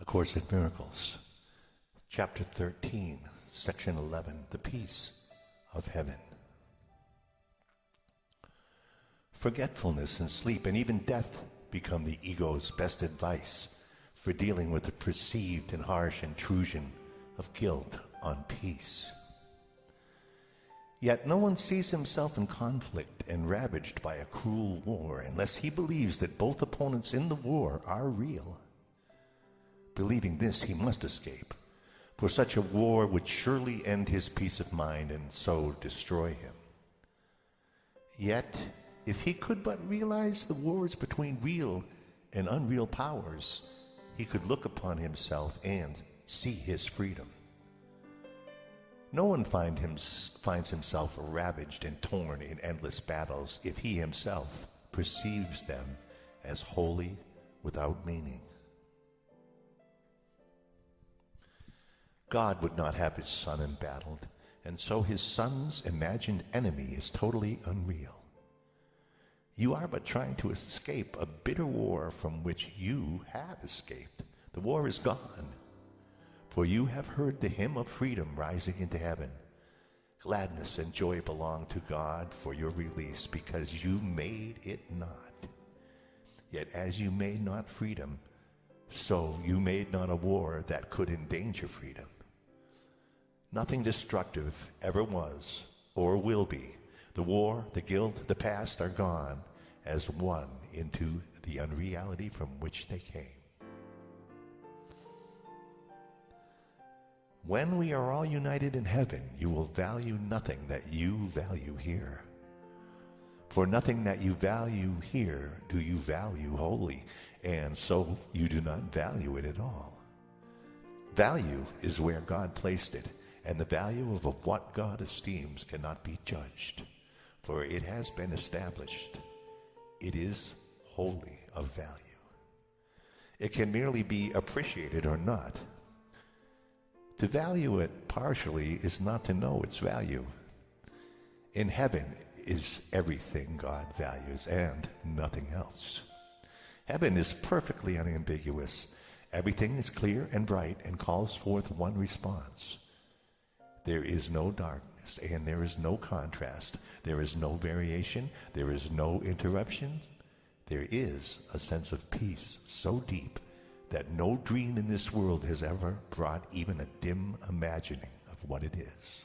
Course in Miracles, Chapter 13, Section 11, The Peace of Heaven. Forgetfulness and sleep and even death become the ego's best advice for dealing with the perceived and harsh intrusion of guilt on peace. Yet no one sees himself in conflict and ravaged by a cruel war unless he believes that both opponents in the war are real. Believing this, he must escape, for such a war would surely end his peace of mind and so destroy him. Yet, if he could but realize the wars between real and unreal powers, he could look upon himself and see his freedom. No one finds himself ravaged and torn in endless battles if he himself perceives them as wholly without meaning. God would not have his son embattled, and so his son's imagined enemy is totally unreal. You are but trying to escape a bitter war from which you have escaped. The war is gone, for you have heard the hymn of freedom rising into heaven. Gladness and joy belong to God for your release, because you made it not. Yet as you made not freedom, so you made not a war that could endanger freedom. Nothing destructive ever was or will be. The war, the guilt, the past are gone as one into the unreality from which they came. When we are all united in heaven, you will value nothing that you value here. For nothing that you value here do you value wholly, and so you do not value it at all. Value is where God placed it, and the value of what God esteems cannot be judged, for it has been established. It is wholly of value. It can merely be appreciated or not. To value it partially is not to know its value. In heaven is everything God values and nothing else. Heaven is perfectly unambiguous. Everything is clear and bright and calls forth one response. There is no darkness and there is no contrast. There is no variation. There is no interruption. There is a sense of peace so deep that no dream in this world has ever brought even a dim imagining of what it is.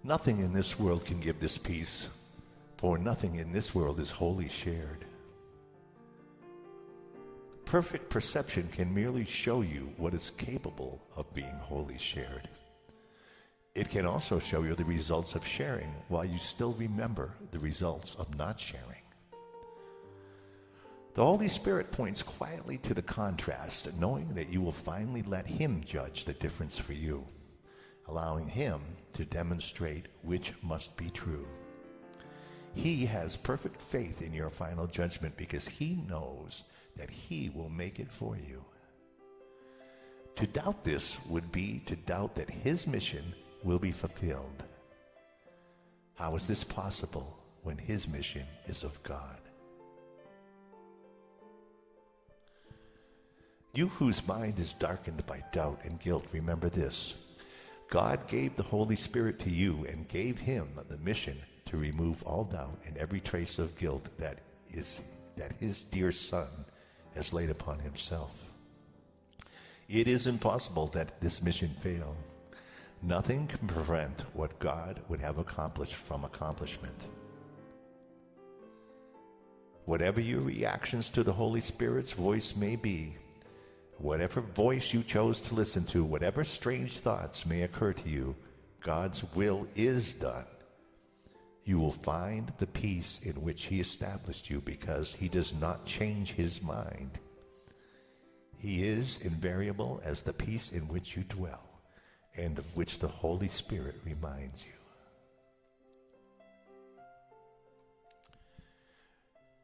Nothing in this world can give this peace, for nothing in this world is wholly shared. Perfect perception can merely show you what is capable of being wholly shared. It can also show you the results of sharing while you still remember the results of not sharing. The Holy Spirit points quietly to the contrast, knowing that you will finally let Him judge the difference for you, allowing Him to demonstrate which must be true. He has perfect faith in your final judgment because He knows that He will make it for you. To doubt this would be to doubt that His mission will be fulfilled. How is this possible when His mission is of God? You whose mind is darkened by doubt and guilt, remember this. God gave the Holy Spirit to you and gave Him the mission to remove all doubt and every trace of guilt that His dear Son has laid upon Himself. It is impossible that this mission fail. Nothing can prevent what God would have accomplished from accomplishment. Whatever your reactions to the Holy Spirit's voice may be, whatever voice you chose to listen to, whatever strange thoughts may occur to you, God's will is done. You will find the peace in which He established you because He does not change His mind. He is invariable as the peace in which you dwell and of which the Holy Spirit reminds you.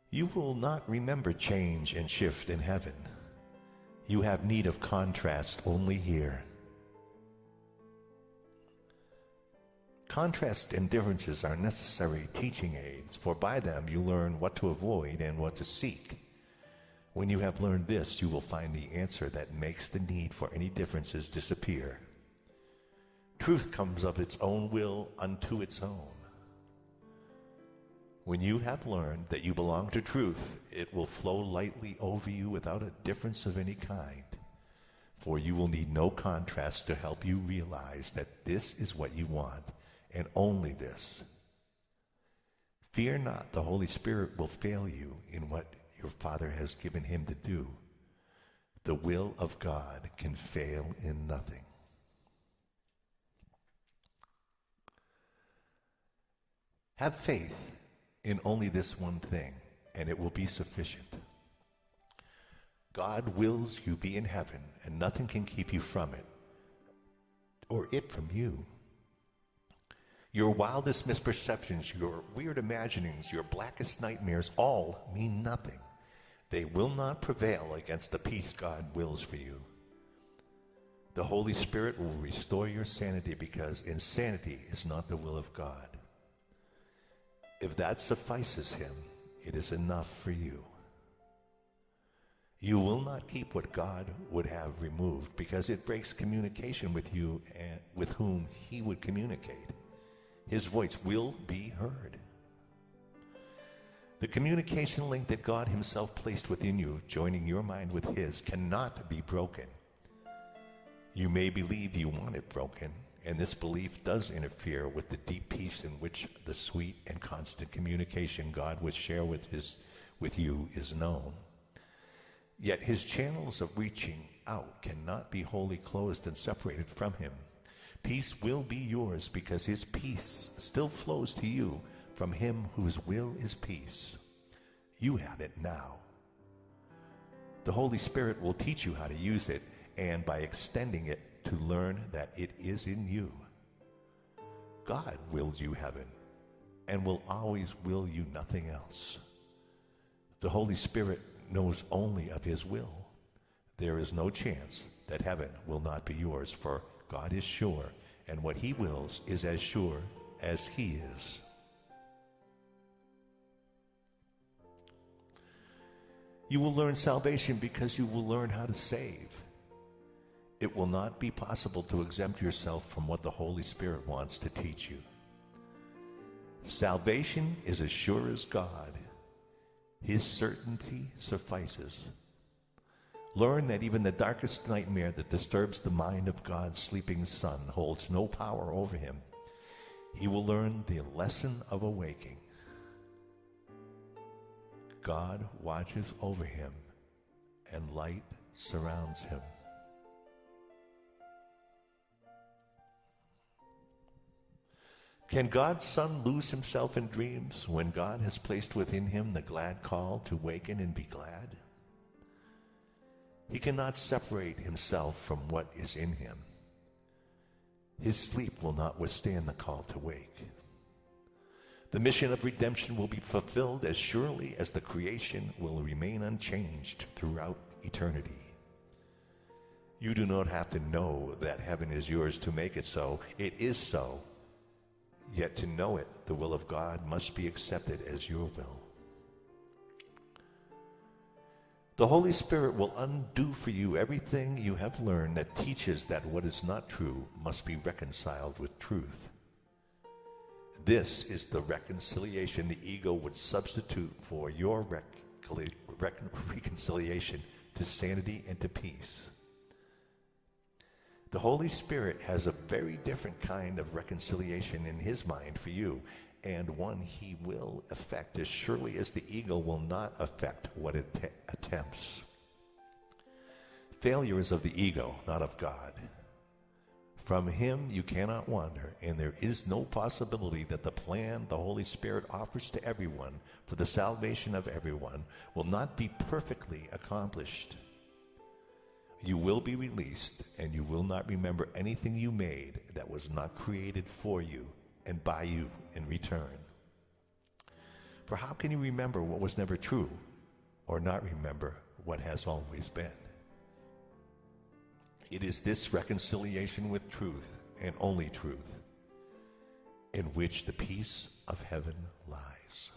You will not remember change and shift in heaven. You have need of contrast only here. Contrasts and differences are necessary teaching aids, for by them you learn what to avoid and what to seek. When you have learned this, you will find the answer that makes the need for any differences disappear. Truth comes of its own will unto its own. When you have learned that you belong to truth, it will flow lightly over you without a difference of any kind, for you will need no contrast to help you realize that this is what you want, and only this. Fear not, the Holy Spirit will fail you in what your Father has given him to do. The will of God can fail in nothing. Have faith in only this one thing, and it will be sufficient. God wills you be in heaven, and nothing can keep you from it, or it from you. Your wildest misperceptions, your weird imaginings, your blackest nightmares all mean nothing. They will not prevail against the peace God wills for you. The Holy Spirit will restore your sanity, because insanity is not the will of God. If that suffices him, it is enough for you. You will not keep what God would have removed, because it breaks communication with you and with whom he would communicate. His voice will be heard. The communication link that God himself placed within you, joining your mind with his, cannot be broken. You may believe you want it broken, and this belief does interfere with the deep peace in which the sweet and constant communication God would share with you is known. Yet his channels of reaching out cannot be wholly closed and separated from him. Peace will be yours, because his peace still flows to you from him whose will is peace. You have it now. The Holy Spirit will teach you how to use it, and by extending it, to learn that it is in you. God wills you heaven, and will always will you nothing else. The Holy Spirit knows only of his will. There is no chance that heaven will not be yours, for God is sure, and what he wills is as sure as he is. You will learn salvation because you will learn how to save. It will not be possible to exempt yourself from what the Holy Spirit wants to teach you. Salvation is as sure as God. His certainty suffices. Learn that even the darkest nightmare that disturbs the mind of God's sleeping Son holds no power over him. He will learn the lesson of awaking. God watches over him, and light surrounds him. Can God's Son lose himself in dreams when God has placed within him the glad call to waken and be glad? He cannot separate himself from what is in him. His sleep will not withstand the call to wake. The mission of redemption will be fulfilled as surely as the creation will remain unchanged throughout eternity. You do not have to know that heaven is yours to make it so. It is so. Yet to know it, the will of God must be accepted as your will. The Holy Spirit will undo for you everything you have learned that teaches that what is not true must be reconciled with truth. This is the reconciliation the ego would substitute for your reconciliation to sanity and to peace. The Holy Spirit has a very different kind of reconciliation in his mind for you, and one he will effect as surely as the ego will not affect what it attempts. Failure is of the ego, not of God. From him you cannot wander, and there is no possibility that the plan the Holy Spirit offers to everyone for the salvation of everyone will not be perfectly accomplished. You will be released, and you will not remember anything you made that was not created for you and by you in return. For how can you remember what was never true, or not remember what has always been? It is this reconciliation with truth, and only truth, in which the peace of heaven lies.